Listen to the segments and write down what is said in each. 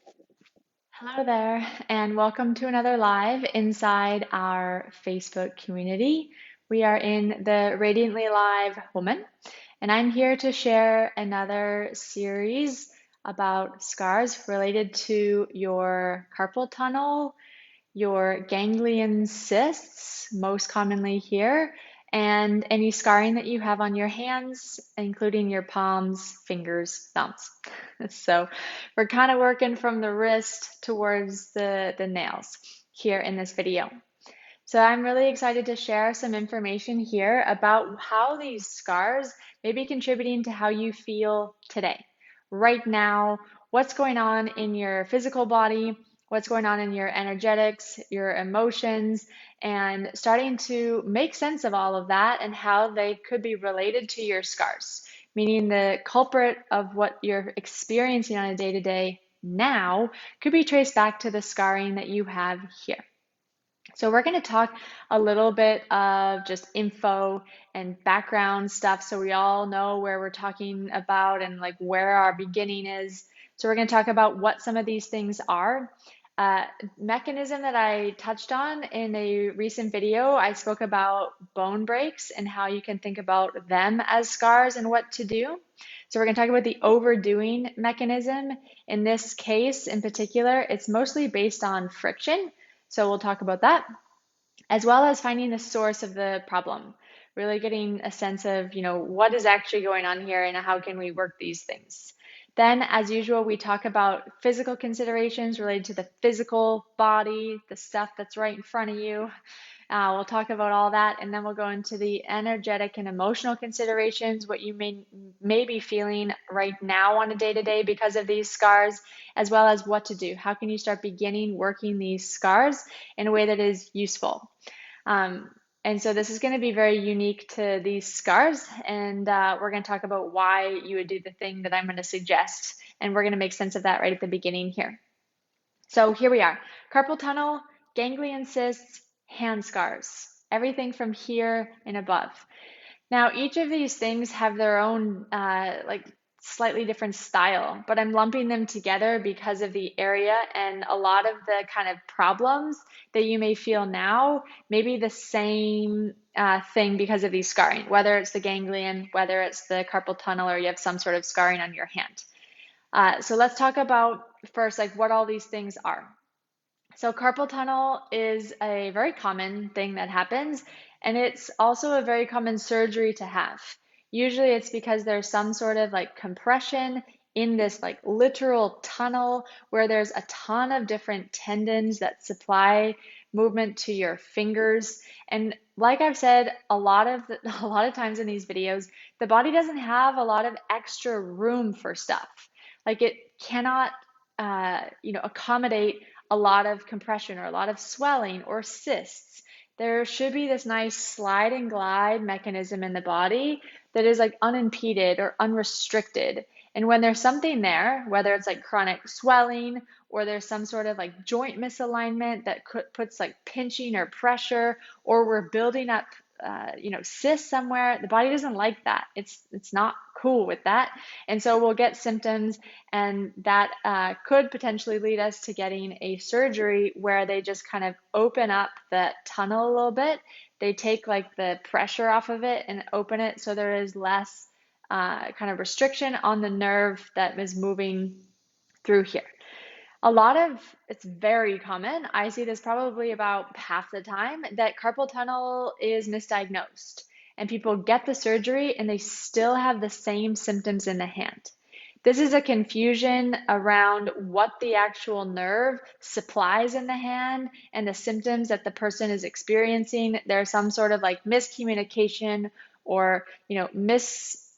Hello there, and welcome to another live inside our Facebook community. We are in the Radiantly Live Woman, and I'm here to share another series about scars related to your carpal tunnel, your ganglion cysts, most commonly here, and any scarring that you have on your hands, including your palms, fingers, thumbs. So we're kind of working from the wrist towards the nails here in this video. So I'm really excited to share some information here about how these scars may be contributing to how you feel today, right now, what's going on in your physical body, what's going on in your energetics, your emotions, and starting to make sense of all of that and how they could be related to your scars, meaning the culprit of what you're experiencing on a day-to-day now could be traced back to the scarring that you have here. So we're going to talk a little bit of just info and background stuff so we all know where we're talking about and like where our beginning is. So we're going to talk about what some of these things are. Mechanism that I touched on in a recent video, I spoke about bone breaks and how you can think about them as scars and what to do. So we're going to talk about the overdoing mechanism. In this case in particular, it's mostly based on friction. So we'll talk about that, as well as finding the source of the problem, really getting a sense of, what is actually going on here and how can we work these things. Then, as usual, we talk about physical considerations related to the physical body, the stuff that's right in front of you. We'll talk about all that, and then we'll go into the energetic and emotional considerations, what you may be feeling right now on a day-to-day because of these scars, as well as what to do. How can you start beginning working these scars in a way that is useful? And so this is going to be very unique to these scars, and we're going to talk about why you would do the thing that I'm going to suggest, and we're going to make sense of that right at the beginning here. So here we are, carpal tunnel, ganglion cysts, hand scars, everything from here and above. Now, each of these things have their own slightly different style, but I'm lumping them together because of the area, and a lot of the kind of problems that you may feel now may be the same thing because of these scarring, whether it's the ganglion, whether it's the carpal tunnel, or you have some sort of scarring on your hand. So let's talk about first like what all these things are. So carpal tunnel is a very common thing that happens, and it's also a very common surgery to have. Usually it's because there's some sort of like compression in this like literal tunnel where there's a ton of different tendons that supply movement to your fingers. And like I've said a lot of times in these videos, the body doesn't have a lot of extra room for stuff. Like it cannot accommodate a lot of compression or a lot of swelling or cysts. There should be this nice slide and glide mechanism in the body that is like unimpeded or unrestricted. And when there's something there, whether it's like chronic swelling or there's some sort of like joint misalignment that puts like pinching or pressure, or we're building up cysts somewhere, the body doesn't like that. It's not cool with that. And so we'll get symptoms, and that could potentially lead us to getting a surgery where they just kind of open up the tunnel a little bit. They take like the pressure off of it and open it so there is less kind of restriction on the nerve that is moving through here. It's very common. I see this probably about half the time, that carpal tunnel is misdiagnosed and people get the surgery and they still have the same symptoms in the hand. This is a confusion around what the actual nerve supplies in the hand and the symptoms that the person is experiencing. There's some sort of like miscommunication or,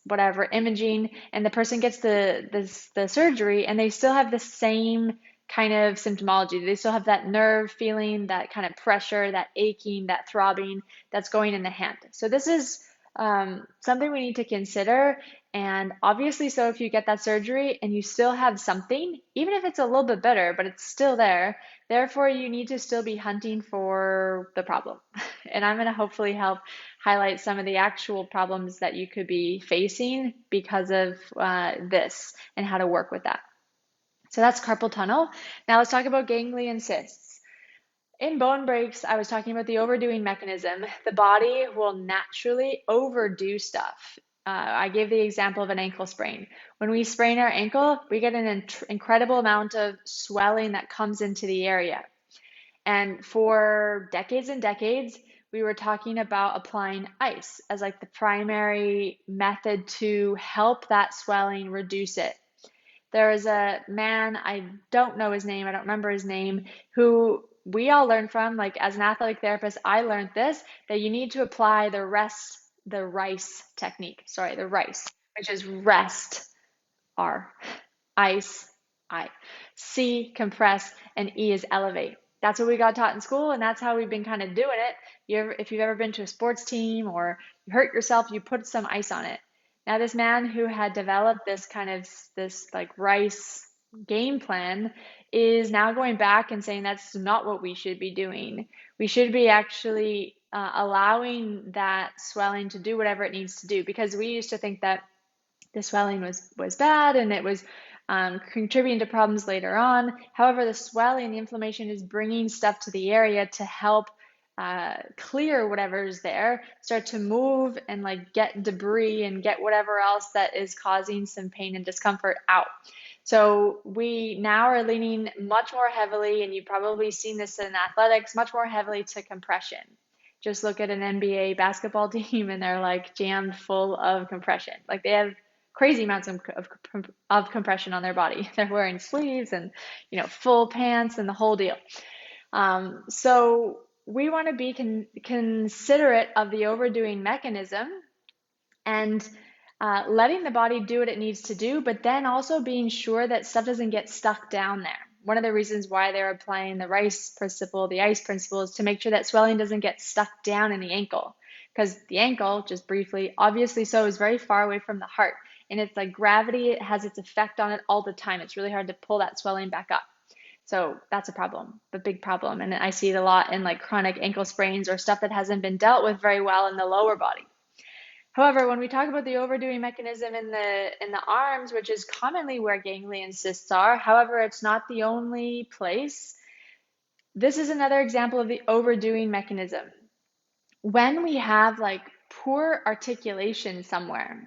whatever imaging, and the person gets the surgery and they still have the same kind of symptomology. They still have that nerve feeling, that kind of pressure, that aching, that throbbing that's going in the hand. So this is something we need to consider. And obviously, so if you get that surgery and you still have something, even if it's a little bit better, but it's still there, therefore you need to still be hunting for the problem. And I'm going to hopefully help highlight some of the actual problems that you could be facing because of this and how to work with that. So that's carpal tunnel. Now let's talk about ganglion cysts. In bone breaks, I was talking about the overdoing mechanism. The body will naturally overdo stuff. I gave the example of an ankle sprain. When we sprain our ankle, we get an incredible amount of swelling that comes into the area. And for decades and decades, we were talking about applying ice as like the primary method to help that swelling, reduce it. There was a man, I don't know his name, I don't remember his name, who we all learned from, like as an athletic therapist, I learned this, that you need to apply the RICE technique, the RICE, which is rest, R, ice, I, C, compress, and E is elevate. That's what we got taught in school, and that's how we've been kind of doing it. If you've ever been to a sports team or you hurt yourself, you put some ice on it. Now, this man who had developed this like rice game plan is now going back and saying that's not what we should be doing. We should be actually allowing that swelling to do whatever it needs to do, because we used to think that the swelling was bad and it was contributing to problems later on. However, the swelling, the inflammation is bringing stuff to the area to help clear whatever's there, start to move and like get debris and get whatever else that is causing some pain and discomfort out. So we now are leaning much more heavily, and you've probably seen this in athletics, much more heavily to compression. Just look at an NBA basketball team and they're like jammed full of compression. Like they have crazy amounts of compression on their body. They're wearing sleeves and, full pants and the whole deal. So we want to be considerate of the overdoing mechanism and letting the body do what it needs to do, but then also being sure that stuff doesn't get stuck down there. One of the reasons why they're applying the rice principle, the ice principle, is to make sure that swelling doesn't get stuck down in the ankle. Because the ankle, just briefly, obviously so, is very far away from the heart. And it's like gravity, it has its effect on it all the time. It's really hard to pull that swelling back up. So that's a problem, a big problem. And I see it a lot in like chronic ankle sprains or stuff that hasn't been dealt with very well in the lower body. However, when we talk about the overdoing mechanism in the arms, which is commonly where ganglion cysts are, however, it's not the only place. This is another example of the overdoing mechanism. When we have like poor articulation somewhere,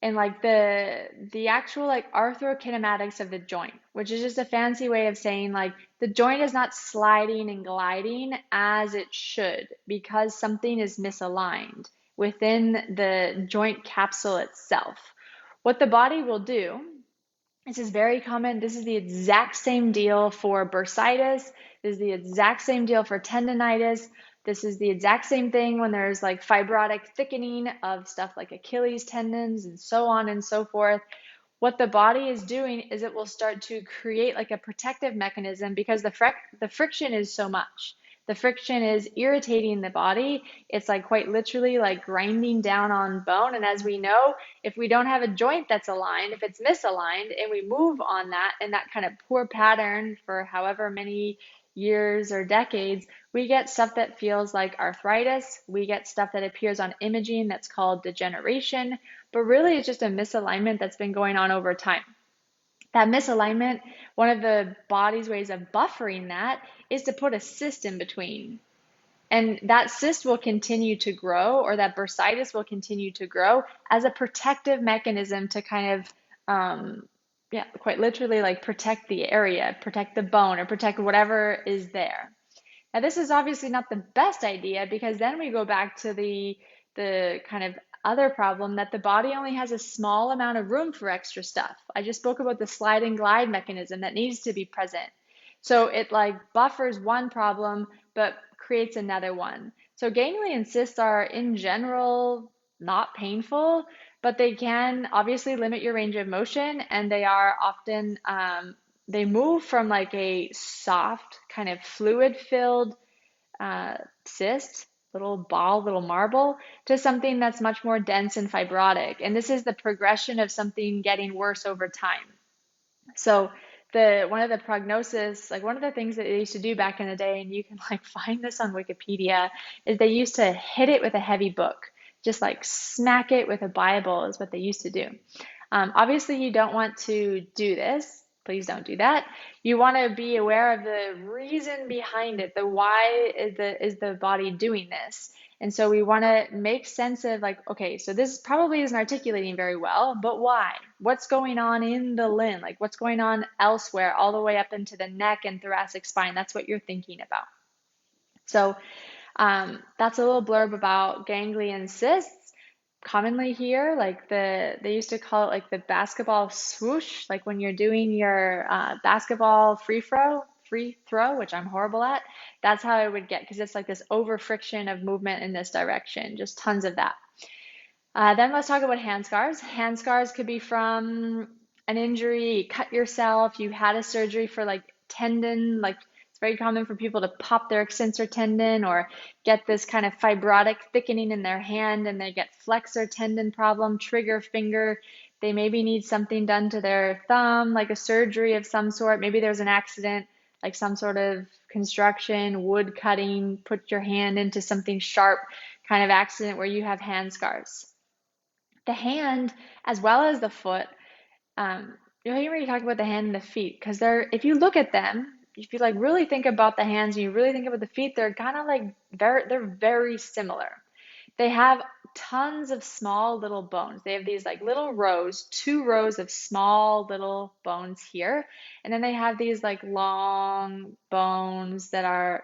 and like the actual like arthrokinematics of the joint, which is just a fancy way of saying like the joint is not sliding and gliding as it should because something is misaligned within the joint capsule itself. What the body will do, this is very common, this is the exact same deal for bursitis, this is the exact same deal for tendonitis, this is the exact same thing when there's like fibrotic thickening of stuff like Achilles tendons and so on and so forth. What the body is doing is it will start to create like a protective mechanism because the friction is so much. The friction is irritating the body. It's like quite literally like grinding down on bone. And as we know, if we don't have a joint that's aligned, if it's misaligned and we move on that in that kind of poor pattern for however many years or decades, we get stuff that feels like arthritis. We get stuff that appears on imaging that's called degeneration, but really it's just a misalignment that's been going on over time. That misalignment, one of the body's ways of buffering that is to put a cyst in between. And that cyst will continue to grow, or that bursitis will continue to grow as a protective mechanism to kind of, quite literally like protect the area, protect the bone, or protect whatever is there. Now, this is obviously not the best idea because then we go back to the kind of other problem that the body only has a small amount of room for extra stuff. I just spoke about the slide and glide mechanism that needs to be present. So it like buffers one problem, but creates another one. So ganglion cysts are in general not painful, but they can obviously limit your range of motion, and they are often, they move from like a soft kind of fluid-filled cyst, little ball, little marble, to something that's much more dense and fibrotic. And this is the progression of something getting worse over time. So one of the prognosis, like one of the things that they used to do back in the day, and you can like find this on Wikipedia, is they used to hit it with a heavy book, just like smack it with a Bible is what they used to do. Obviously, you don't want to do this. Please don't do that. You want to be aware of the reason behind it, the why is the body doing this. And so we want to make sense of like, okay, so this probably isn't articulating very well, but why? What's going on in the limb? Like what's going on elsewhere, all the way up into the neck and thoracic spine? That's what you're thinking about. So that's a little blurb about ganglion cysts. Commonly here, like they used to call it like the basketball swoosh, like when you're doing your basketball free throw, which I'm horrible at. That's how I would get, because it's like this over friction of movement in this direction, just tons of that. Then let's talk about hand scars. Hand scars could be from an injury, cut yourself, you had a surgery for like tendon, like it's very common for people to pop their extensor tendon or get this kind of fibrotic thickening in their hand, and they get flexor tendon problem, trigger finger. They maybe need something done to their thumb, like a surgery of some sort. Maybe there's an accident, like some sort of construction, wood cutting, put your hand into something sharp kind of accident where you have hand scars. The hand as well as the foot, you'll hear me talk about the hand and the feet, because if you look at them, if you like really think about the hands and you really think about the feet, they're kind of like they're very similar. They have tons of small little bones. They have these like little rows, 2 rows of small little bones here. And then they have these like long bones that are,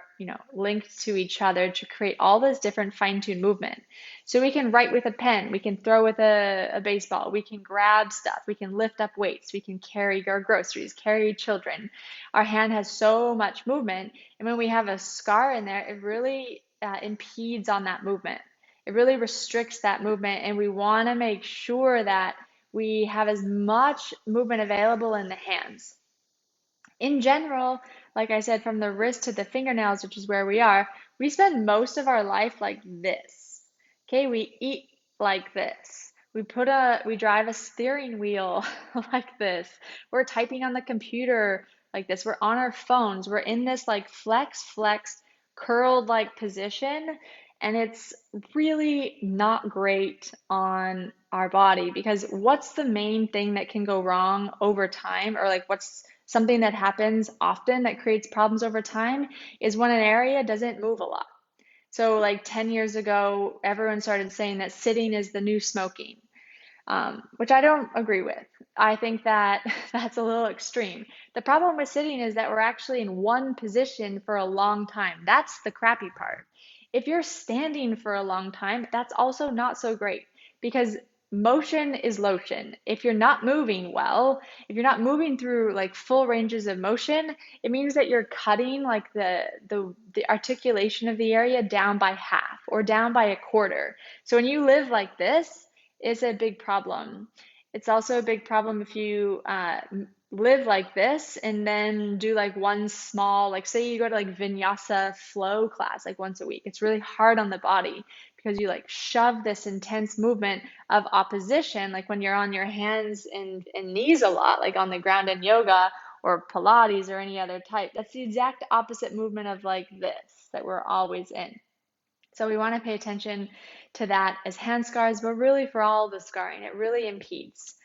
linked to each other to create all this different fine-tuned movement. So we can write with a pen, we can throw with a baseball, we can grab stuff, we can lift up weights, we can carry our groceries, carry children. Our hand has so much movement. And when we have a scar in there, it really impedes on that movement. It really restricts that movement, and we want to make sure that we have as much movement available in the hands. In general, like I said, from the wrist to the fingernails, which is where we are, we spend most of our life like this. Okay, we eat like this. We drive a steering wheel like this. We're typing on the computer like this. We're on our phones. We're in this like flex, curled like position. And it's really not great on our body, because what's the main thing that can go wrong over time, or like what's something that happens often that creates problems over time, is when an area doesn't move a lot. So like 10 years ago, everyone started saying that sitting is the new smoking, which I don't agree with. I think that that's a little extreme. The problem with sitting is that we're actually in one position for a long time. That's the crappy part. If you're standing for a long time, that's also not so great, because motion is lotion. If you're not moving well, if you're not moving through like full ranges of motion, it means that you're cutting like the articulation of the area down by half or down by a quarter. So when you live like this, it's a big problem. It's also a big problem if you live like this and then do like one small, like say you go to like vinyasa flow class like once a week. It's really hard on the body because you like shove this intense movement of opposition, like when you're on your hands and knees a lot, like on the ground in yoga or Pilates or any other type. That's the exact opposite movement of like this that we're always in. So we want to pay attention to that as hand scars, but really for all the scarring, it really impedes.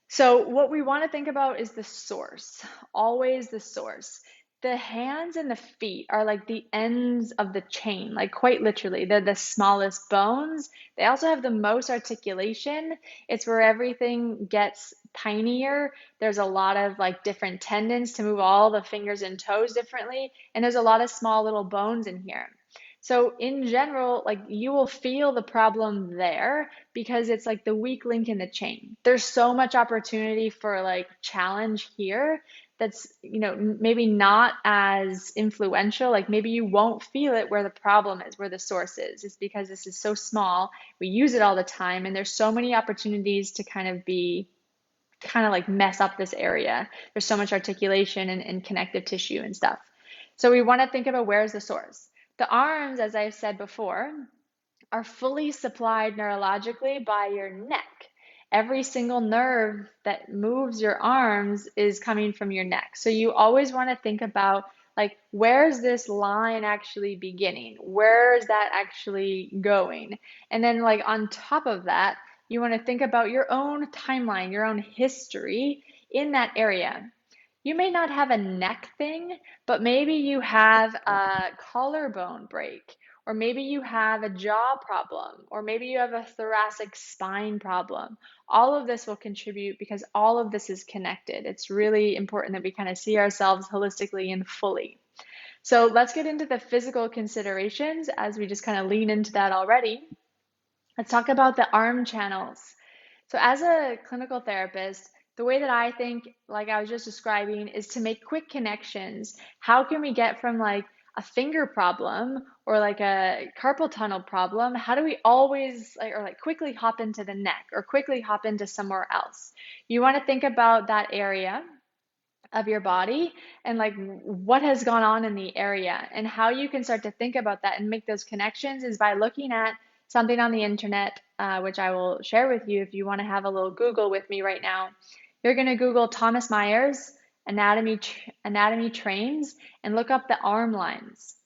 So what we want to think about is the source, always the source. The hands and the feet are like the ends of the chain, like quite literally. They're the smallest bones. They also have the most articulation. It's where everything gets tinier. There's a lot of like different tendons to move all the fingers and toes differently. And there's a lot of small little bones in here. So in general, like you will feel the problem there because it's like the weak link in the chain. There's so much opportunity for like challenge here that's, maybe not as influential. Like maybe you won't feel it where the problem is, where the source is. It's because this is so small. We use it all the time, and there's so many opportunities to kind of like mess up this area. There's so much articulation and connective tissue and stuff. So we want to think about where's the source. The arms, as I've said before, are fully supplied neurologically by your neck. Every single nerve that moves your arms is coming from your neck. So you always want to think about like, where's this line actually beginning? Where is that actually going? And then like on top of that, you want to think about your own timeline, your own history in that area. You may not have a neck thing, but maybe you have a collarbone break, or maybe you have a jaw problem, or maybe you have a thoracic spine problem. All of this will contribute because all of this is connected. It's really important that we kind of see ourselves holistically and fully. So let's get into the physical considerations as we just kind of lean into that already. Let's talk about the arm channels. So as a clinical therapist, the way that I think, like I was just describing, is to make quick connections. How can we get from like a finger problem or like a carpal tunnel problem? How do we always like quickly hop into the neck or quickly hop into somewhere else? You want to think about that area of your body and like what has gone on in the area, and how you can start to think about that and make those connections is by looking at something on the internet, which I will share with you if you want to have a little Google with me right now. You're going to Google Thomas Myers anatomy trains and look up the arm lines.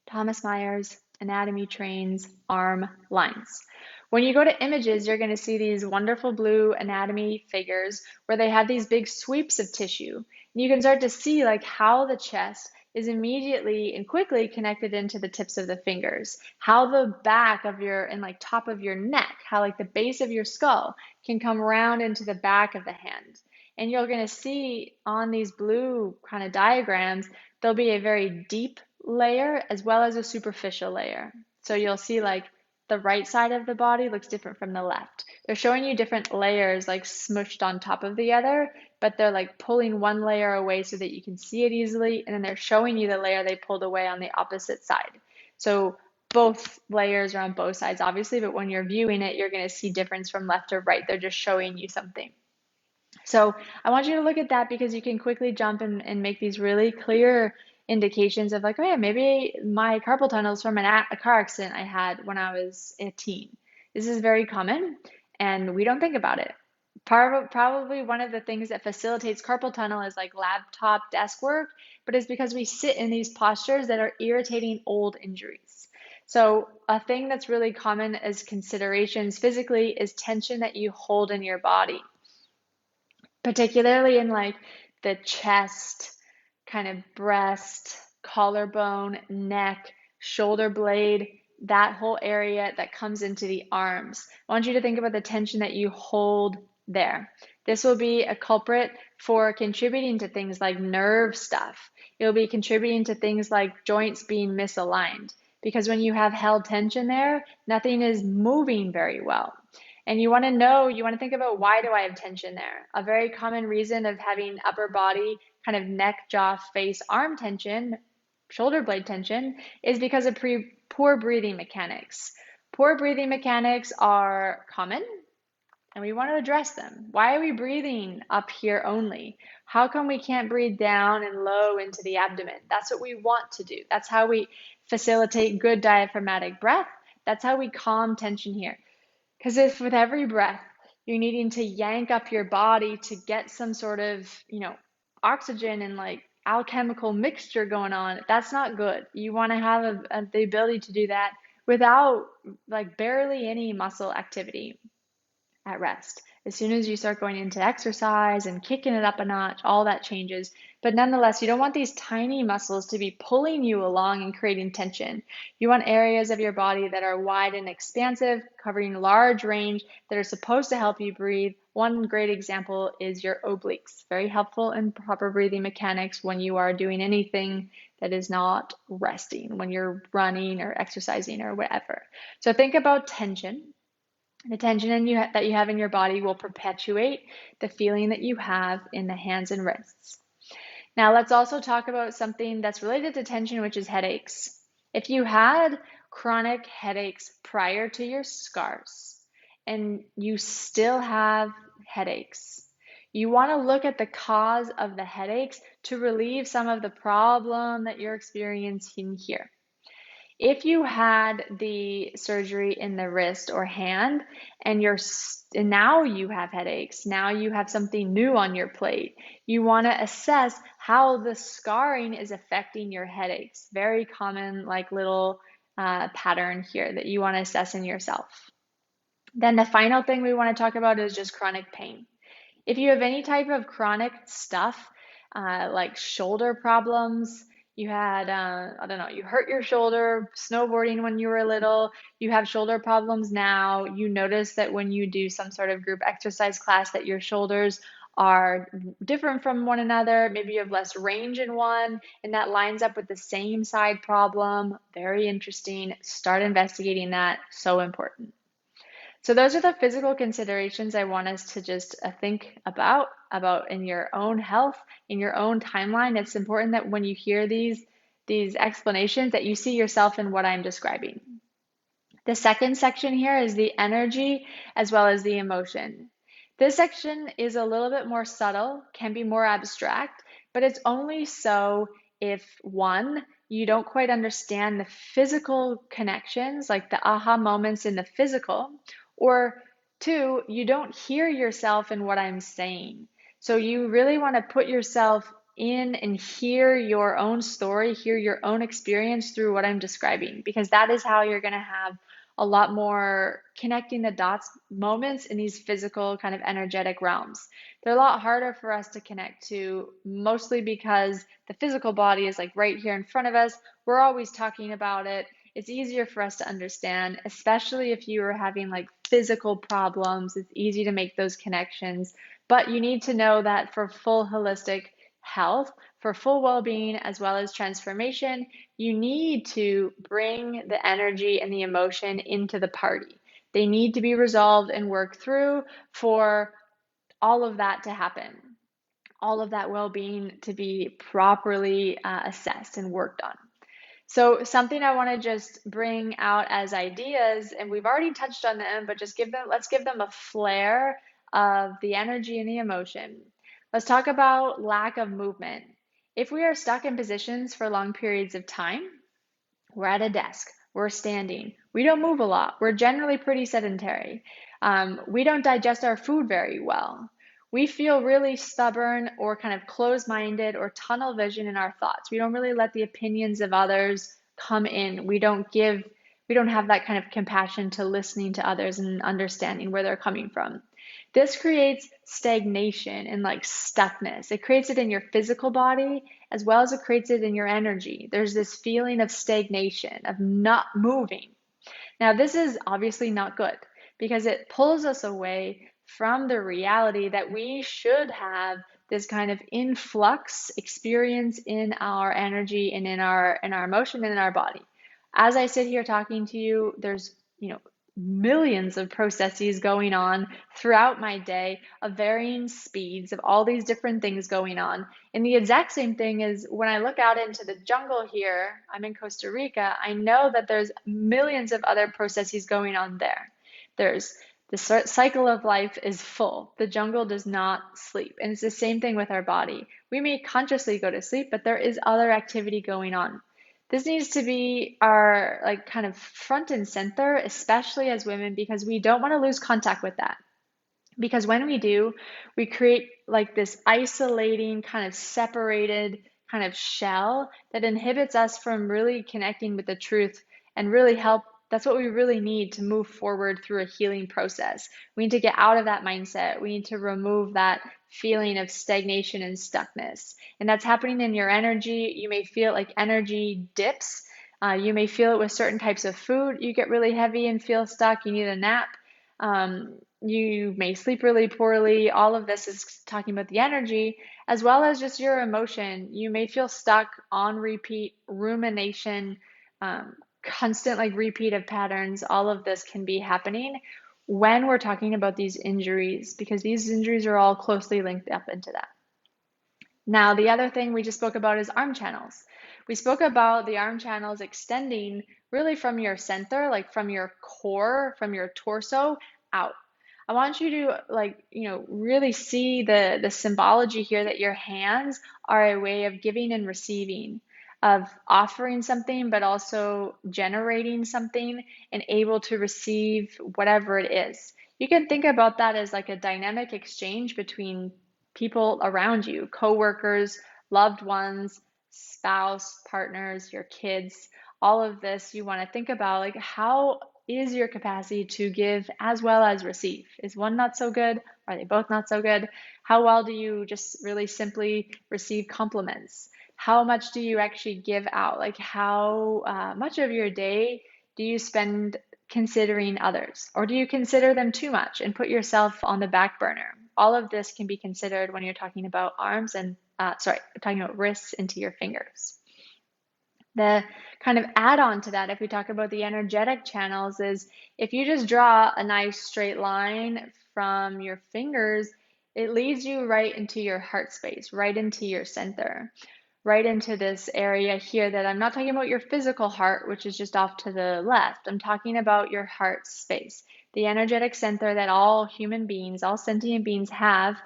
Thomas Myers anatomy trains arm lines. When you go to images, you're going to see these wonderful blue anatomy figures where they have these big sweeps of tissue. And you can start to see like how the chest is immediately and quickly connected into the tips of the fingers, how the back of your and like top of your neck, how like the base of your skull can come around into the back of the hand. And you're going to see on these blue kind of diagrams, there'll be a very deep layer as well as a superficial layer. So you'll see like the right side of the body looks different from the left. They're showing you different layers like smushed on top of the other, but they're like pulling one layer away so that you can see it easily, and then they're showing you the layer they pulled away on the opposite side. So both layers are on both sides, obviously, but when you're viewing it, you're going to see difference from left to right. They're just showing you something. So I want you to look at that because you can quickly jump and make these really clear indications of like, oh yeah, maybe my carpal tunnel is from a car accident I had when I was a teen. This is very common and we don't think about it. Probably one of the things that facilitates carpal tunnel is like laptop desk work, but it's because we sit in these postures that are irritating old injuries. So a thing that's really common as considerations physically is tension that you hold in your body, particularly in like the chest, kind of breast, collarbone, neck, shoulder blade, that whole area that comes into the arms. I want you to think about the tension that you hold there. This will be a culprit for contributing to things like nerve stuff. It'll be contributing to things like joints being misaligned, because when you have held tension there, nothing is moving very well. And you want to think about, why do I have tension there? A very common reason of having upper body, kind of neck, jaw, face, arm tension, shoulder blade tension, is because of poor breathing mechanics. Poor breathing mechanics are common, and we want to address them. Why are we breathing up here only? How come we can't breathe down and low into the abdomen? That's what we want to do. That's how we facilitate good diaphragmatic breath. That's how we calm tension here. Because if with every breath you're needing to yank up your body to get some sort of, oxygen and like alchemical mixture going on, that's not good. You want to have the ability to do that without like barely any muscle activity at rest. As soon as you start going into exercise and kicking it up a notch, all that changes. But nonetheless, you don't want these tiny muscles to be pulling you along and creating tension. You want areas of your body that are wide and expansive, covering large range, that are supposed to help you breathe. One great example is your obliques. Very helpful in proper breathing mechanics when you are doing anything that is not resting, when you're running or exercising or whatever. So think about tension. The tension that you have in your body will perpetuate the feeling that you have in the hands and wrists. Now, let's also talk about something that's related to tension, which is headaches. If you had chronic headaches prior to your scars and you still have headaches, you want to look at the cause of the headaches to relieve some of the problem that you're experiencing here. If you had the surgery in the wrist or hand and now you have headaches, now you have something new on your plate, you want to assess how the scarring is affecting your headaches. Very common, like little pattern here that you want to assess in yourself. Then the final thing we want to talk about is just chronic pain. If you have any type of chronic stuff, like shoulder problems. You had, I don't know, you hurt your shoulder snowboarding when you were little. You have shoulder problems now. You notice that when you do some sort of group exercise class that your shoulders are different from one another. Maybe you have less range in one, and that lines up with the same side problem. Very interesting. Start investigating that. So important. So those are the physical considerations I want us to just think about in your own health, in your own timeline. It's important that when you hear these explanations that you see yourself in what I'm describing. The second section here is the energy as well as the emotion. This section is a little bit more subtle, can be more abstract, but it's only so if one, you don't quite understand the physical connections, like the aha moments in the physical, or two, you don't hear yourself in what I'm saying. So you really want to put yourself in and hear your own story, hear your own experience through what I'm describing, because that is how you're going to have a lot more connecting the dots moments in these physical kind of energetic realms. They're a lot harder for us to connect to, mostly because the physical body is like right here in front of us. We're always talking about it. It's easier for us to understand, especially if you are having like physical problems. It's easy to make those connections, but you need to know that for full holistic health, for full well-being as well as transformation, you need to bring the energy and the emotion into the party. They need to be resolved and worked through for all of that to happen, all of that well-being to be properly assessed and worked on. So something I want to just bring out as ideas, and we've already touched on them, but just let's give them a flare of the energy and the emotion. Let's talk about lack of movement. If we are stuck in positions for long periods of time, we're at a desk, we're standing, we don't move a lot, we're generally pretty sedentary. We don't digest our food very well. We feel really stubborn or kind of closed-minded or tunnel vision in our thoughts. We don't really let the opinions of others come in. We don't have that kind of compassion to listening to others and understanding where they're coming from. This creates stagnation and like stuckness. It creates it in your physical body as well as it creates it in your energy. There's this feeling of stagnation, of not moving. Now, this is obviously not good because it pulls us away from the reality that we should have this kind of influx experience in our energy and in our emotion and in our body. As I sit here talking to you, there's, millions of processes going on throughout my day of varying speeds of all these different things going on. And the exact same thing is when I look out into the jungle here, I'm in Costa Rica, I know that there's millions of other processes going on there. There's the cycle of life is full. The jungle does not sleep. And it's the same thing with our body. We may consciously go to sleep, but there is other activity going on. This needs to be our like kind of front and center, especially as women, because we don't want to lose contact with that. Because when we do, we create like this isolating, kind of separated kind of shell that inhibits us from really connecting with the truth and really help. That's what we really need to move forward through a healing process. We need to get out of that mindset. We need to remove that feeling of stagnation and stuckness. And that's happening in your energy. You may feel like energy dips. You may feel it with certain types of food. You get really heavy and feel stuck. You need a nap. You may sleep really poorly. All of this is talking about the energy as well as just your emotion. You may feel stuck on repeat, rumination, constant like repeat of patterns. All of this can be happening when we're talking about these injuries because these injuries are all closely linked up into that. Now, the other thing we just spoke about is arm channels. We spoke about the arm channels extending really from your center, like from your core, from your torso out. I want you to really see the symbology here that your hands are a way of giving and receiving, of offering something, but also generating something and able to receive whatever it is. You can think about that as like a dynamic exchange between people around you, coworkers, loved ones, spouse, partners, your kids, all of this. You want to think about like how is your capacity to give as well as receive. Is one not so good? Are they both not so good? How well do you just really simply receive compliments? How much do you actually give out? Like how much of your day do you spend considering others? Or do you consider them too much and put yourself on the back burner? All of this can be considered when you're talking about arms and, talking about wrists into your fingers. The kind of add-on to that, if we talk about the energetic channels, is if you just draw a nice straight line from your fingers, it leads you right into your heart space, right into your center, right into this area here that I'm not talking about your physical heart, which is just off to the left. I'm talking about your heart space, the energetic center that all human beings, all sentient beings have.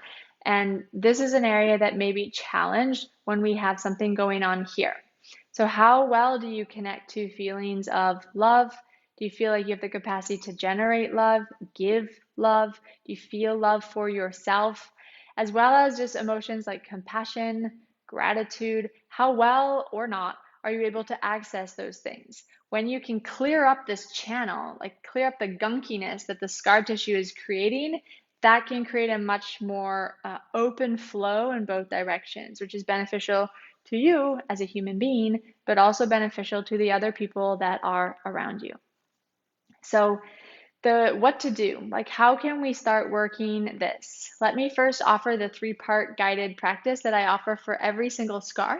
And this is an area that may be challenged when we have something going on here. So how well do you connect to feelings of love? Do you feel like you have the capacity to generate love, give love? Do you feel love for yourself? As well as just emotions like compassion, gratitude. How well or not are you able to access those things? When you can clear up this channel, like clear up the gunkiness that the scar tissue is creating, that can create a much more open flow in both directions, which is beneficial to you as a human being, but also beneficial to the other people that are around you. So what to do, like how can we start working this? Let me first offer the 3-part guided practice that I offer for every single scar.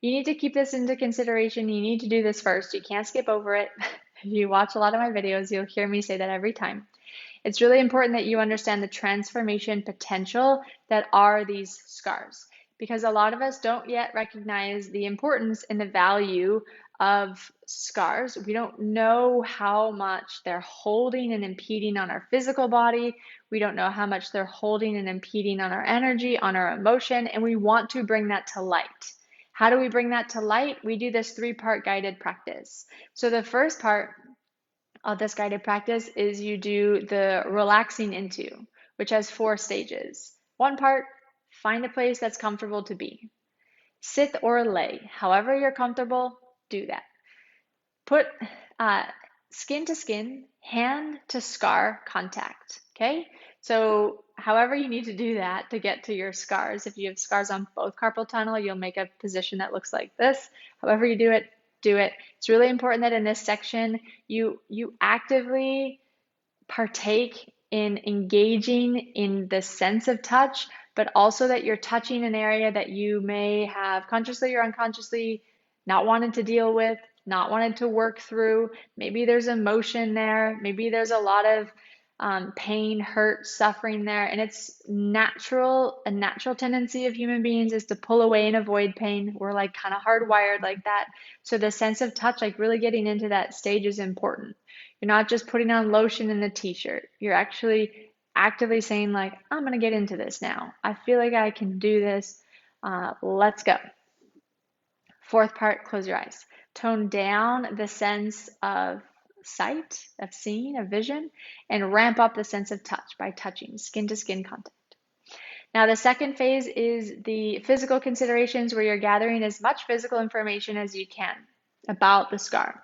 You need to keep this into consideration. You need to do this first. You can't skip over it. If you watch a lot of my videos, you'll hear me say that every time. It's really important that you understand the transformation potential that are these scars, because a lot of us don't yet recognize the importance and the value of scars. We don't know how much they're holding and impeding on our physical body. We don't know how much they're holding and impeding on our energy, on our emotion, and we want to bring that to light. How do we bring that to light? We do this 3-part guided practice. So the first part of this guided practice is you do the relaxing into, which has 4 stages. One part, find a place that's comfortable to be. Sit or lay, however you're comfortable, do that. Put skin to skin, hand to scar contact, okay? So however you need to do that to get to your scars. If you have scars on both carpal tunnel, you'll make a position that looks like this. However you do it, do it. It's really important that in this section, you actively partake in engaging in the sense of touch, but also that you're touching an area that you may have consciously or unconsciously not wanted to deal with, not wanted to work through. Maybe there's emotion there. Maybe there's a lot of pain, hurt, suffering there. And it's natural, a natural tendency of human beings is to pull away and avoid pain. We're like kind of hardwired like that. So the sense of touch, like really getting into that stage is important. You're not just putting on lotion and a t-shirt. You're actually actively saying like, I'm going to get into this now. I feel like I can do this. Let's go. 4th part, close your eyes. Tone down the sense of sight, of seeing, of vision, and ramp up the sense of touch by touching, skin to skin contact. Now, the second phase is the physical considerations where you're gathering as much physical information as you can about the scar.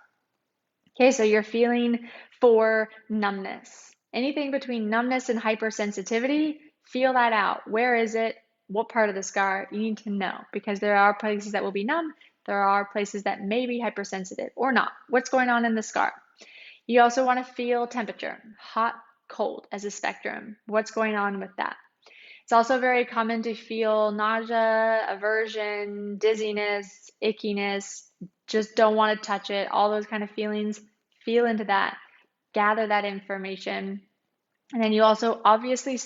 Okay, so you're feeling for numbness. Anything between numbness and hypersensitivity, feel that out. Where is it? What part of the scar? You need to know, because there are places that will be numb. There are places that may be hypersensitive or not. What's going on in the scar? You also want to feel temperature, hot, cold as a spectrum. What's going on with that? It's also very common to feel nausea, aversion, dizziness, ickiness, just don't want to touch it, all those kind of feelings. Feel into that, gather that information. And then you also obviously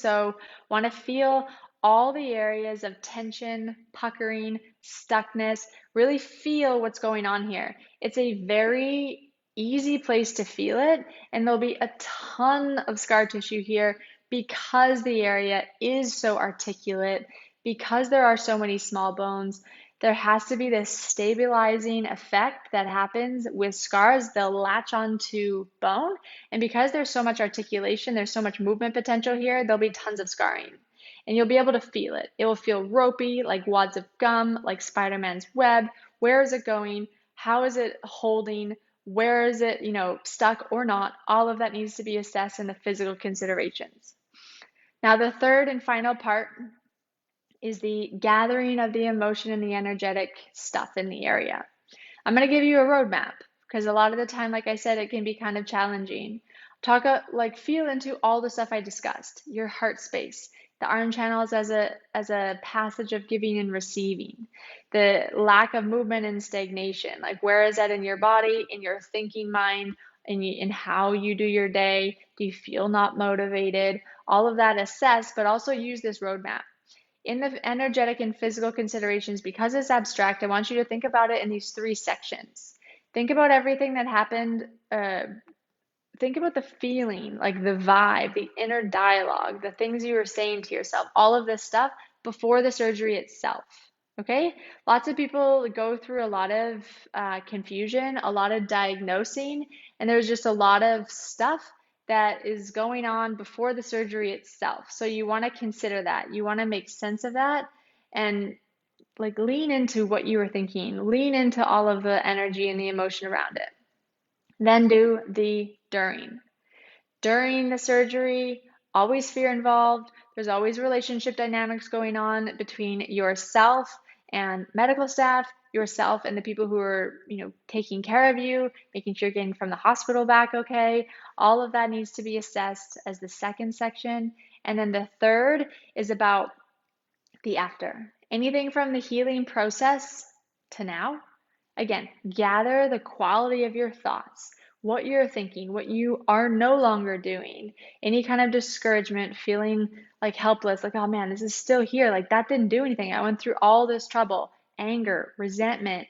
want to feel all the areas of tension, puckering, stuckness, really feel what's going on here. It's a very easy place to feel it, and there'll be a ton of scar tissue here because the area is so articulate, because there are so many small bones. There has to be this stabilizing effect that happens with scars. They'll latch onto bone, and because there's so much articulation, there's so much movement potential here, there'll be tons of scarring. And you'll be able to feel it. It will feel ropey, like wads of gum, like Spider-Man's web. Where is it going? How is it holding? where is it, stuck or not? All of that needs to be assessed in the physical considerations. Now, the third and final part is the gathering of the emotion and the energetic stuff in the area. I'm going to give you a roadmap because a lot of the time, like I said, it can be kind of challenging. Feel into all the stuff I discussed, your heart space, the arm channels as a passage of giving and receiving, the lack of movement and stagnation, like where is that in your body, in your thinking mind, in how you do your day? Do you feel not motivated? All of that assess, but also use this roadmap. In the energetic and physical considerations, because it's abstract, I want you to think about it in these three sections. Think about everything that happened. Think about the feeling, like the vibe, the inner dialogue, the things you were saying to yourself, all of this stuff before the surgery itself. Okay? Lots of people go through a lot of confusion, a lot of diagnosing, and there's just a lot of stuff that is going on before the surgery itself. So you want to consider that. You want to make sense of that and lean into what you were thinking, lean into all of the energy and the emotion around it. Then do the during. During the surgery, always fear involved. There's always relationship dynamics going on between yourself and medical staff, yourself and the people who are, taking care of you, making sure you're getting from the hospital back okay. All of that needs to be assessed as the second section. And then the third is about the after. Anything from the healing process to now. Again, gather the quality of your thoughts, what you're thinking, what you are no longer doing, any kind of discouragement, feeling like helpless, like, oh man, this is still here. Like that didn't do anything. I went through all this trouble, anger, resentment,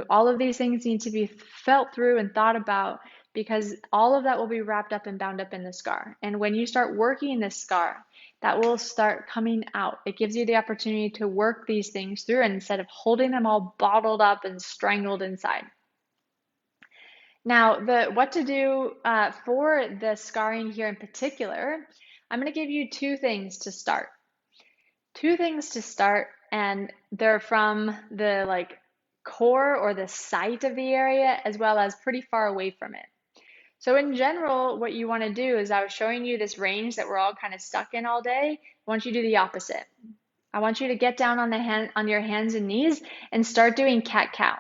all of these things need to be felt through and thought about because all of that will be wrapped up and bound up in the scar. And when you start working this scar, that will start coming out. It gives you the opportunity to work these things through instead of holding them all bottled up and strangled inside. Now, what to do for the scarring here in particular, I'm going to give you two things to start. And they're from the core or the site of the area as well as pretty far away from it. So in general, what you want to do is I was showing you this range that we're all kind of stuck in all day. I want you to do the opposite. I want you to get down on your hands and knees and start doing cat-cow.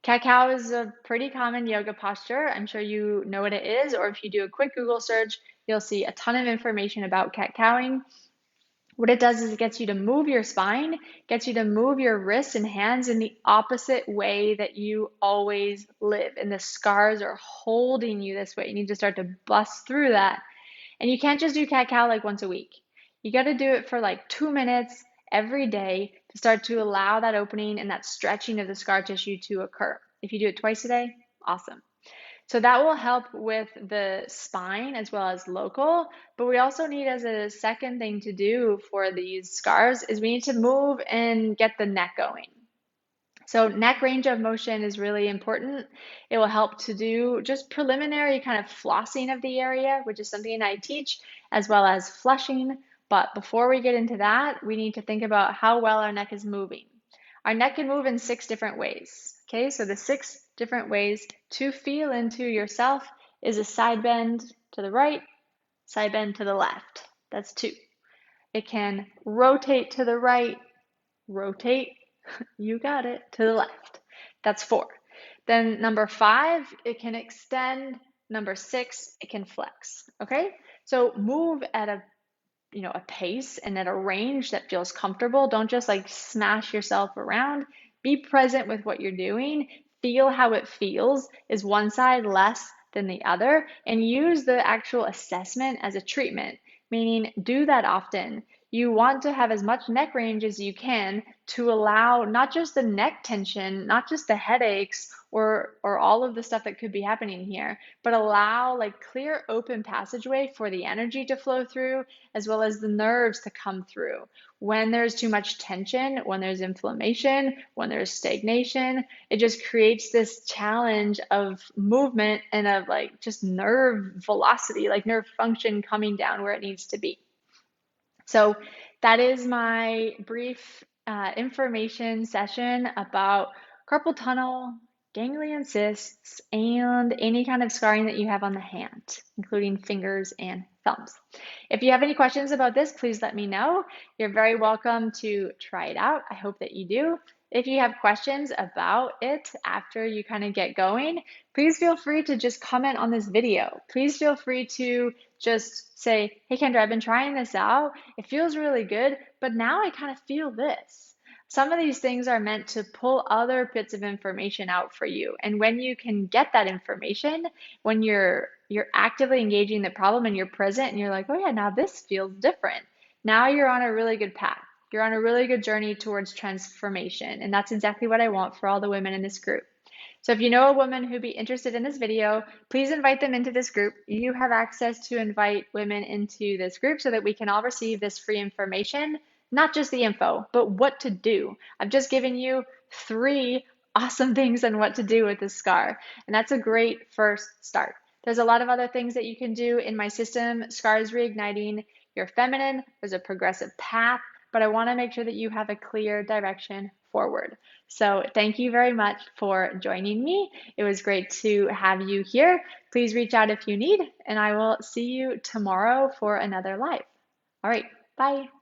Cat-cow is a pretty common yoga posture. I'm sure you know what it is, or if you do a quick Google search, you'll see a ton of information about cat-cowing. What it does is it gets you to move your spine, gets you to move your wrists and hands in the opposite way that you always live. And the scars are holding you this way. You need to start to bust through that. And you can't just do cat-cow like once a week. You got to do it for like 2 minutes every day to start to allow that opening and that stretching of the scar tissue to occur. If you do it twice a day, awesome. So that will help with the spine as well as local, but we also need as a second thing to do for these scars is we need to move and get the neck going. So neck range of motion is really important. It will help to do just preliminary kind of flossing of the area, which is something I teach, as well as flushing. But before we get into that, we need to think about how well our neck is moving. Our neck can move in 6 different ways. Okay, so the 6 different ways to feel into yourself is a side bend to the right, side bend to the left. That's 2. It can rotate to the right, rotate, you got it, to the left. That's 4. Then number 5, it can extend. Number 6, it can flex. Okay, so move at a pace and at a range that feels comfortable. Don't just smash yourself around. Be present with what you're doing. Feel how it feels. Is one side less than the other? And use the actual assessment as a treatment, meaning do that often. You want to have as much neck range as you can to allow not just the neck tension, not just the headaches or all of the stuff that could be happening here, but allow clear open passageway for the energy to flow through as well as the nerves to come through. When there's too much tension, when there's inflammation, when there's stagnation, it just creates this challenge of movement and of just nerve velocity, nerve function coming down where it needs to be. So that is my brief information session about carpal tunnel, ganglion cysts, and any kind of scarring that you have on the hand, including fingers and thumbs. If you have any questions about this, please let me know. You're very welcome to try it out. I hope that you do. If you have questions about it after you kind of get going, please feel free to just comment on this video. Please feel free to just say, hey, Kendra, I've been trying this out. It feels really good, but now I kind of feel this. Some of these things are meant to pull other bits of information out for you. And when you can get that information, when you're actively engaging the problem and you're present and you're like, oh yeah, now this feels different. Now you're on a really good path. You're on a really good journey towards transformation. And that's exactly what I want for all the women in this group. So if you know a woman who'd be interested in this video, please invite them into this group. You have access to invite women into this group so that we can all receive this free information, not just the info, but what to do. I've just given you 3 awesome things on what to do with this scar, and that's a great first start. There's a lot of other things that you can do in my system. Scars Reigniting Your Feminine. There's a progressive path, but I want to make sure that you have a clear direction forward. So thank you very much for joining me. It was great to have you here. Please reach out if you need, and I will see you tomorrow for another live. All right, bye.